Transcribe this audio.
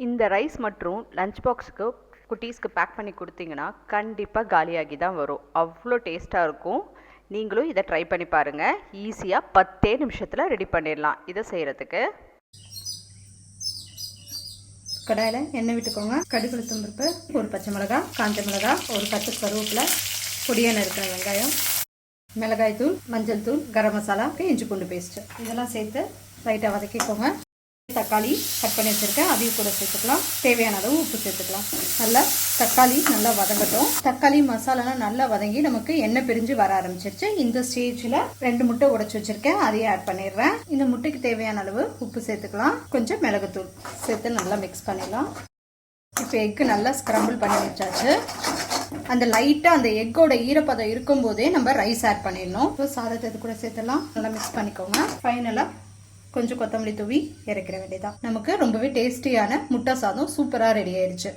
இந்த ரைஸ் மற்றும் லஞ்ச் பாக்ஸுக்கு குட்டீஸ்க்கு பேக் பண்ணி கொடுத்தீங்கன்னா கண்டிப்பாக காலியாகி தான் வரும். அவ்வளோ டேஸ்ட்டாக இருக்கும். நீங்களும் இதை ட்ரை பண்ணி பாருங்கள். ஈஸியாக 10 நிமிஷத்தில் ரெடி பண்ணிடலாம். இதை செய்கிறதுக்கு கடாயில் எண்ணெய் விட்டுக்கோங்க. கடுகு உளுத்தம் பருப்பு, ஒரு பச்சை மிளகாய், காஞ்ச மிளகாய், ஒரு கட்டு கருவேப்பிலை, பொடியாக நறுக்கிற வெங்காயம், மிளகாய் தூள், மஞ்சள் தூள், கரம் மசாலா, இஞ்சி பூண்டு பேஸ்ட்டு இதெல்லாம் சேர்த்து லைட்டாக வதக்கிக்கோங்க. தக்காளி கட் பண்ணி வச்சுருக்கேன், அதையும் கூட சேர்த்துக்கலாம். தேவையான அளவு உப்பு சேர்த்துக்கலாம். நல்லா தக்காளி நல்லா வதங்கட்டும். தக்காளி மசாலாலாம் நல்லா வதங்கி நமக்கு எண்ணெய் பிரிஞ்சு வர ஆரம்பிச்சிருச்சு. இந்த ஸ்டேஜில் 2 முட்டை உடைச்சி வச்சுருக்கேன், அதையும் ஆட் பண்ணிடுறேன். இந்த முட்டைக்கு தேவையான அளவு உப்பு சேர்த்துக்கலாம். கொஞ்சம் மிளகுத்தூள் சேர்த்து நல்லா மிக்ஸ் பண்ணிடலாம். இப்போ எக்கு நல்லா ஸ்க்ரம்பிள் பண்ணி வச்சாச்சு. அந்த லைட்டாக அந்த எக்கோட ஈரப்பதம் இருக்கும்போதே நம்ம ரைஸ் ஆட் பண்ணிடணும். இப்போ சாதத்தை கூட சேர்த்துலாம். நல்லா மிக்ஸ் பண்ணிக்கோங்க. ஃபைனலாக கொஞ்சம் கொத்தமல்லி தூவி இறக்கிற வேண்டியதான். நமக்கு ரொம்பவே டேஸ்டியான முட்டை சாதம் சூப்பராக ரெடி ஆயிடுச்சு.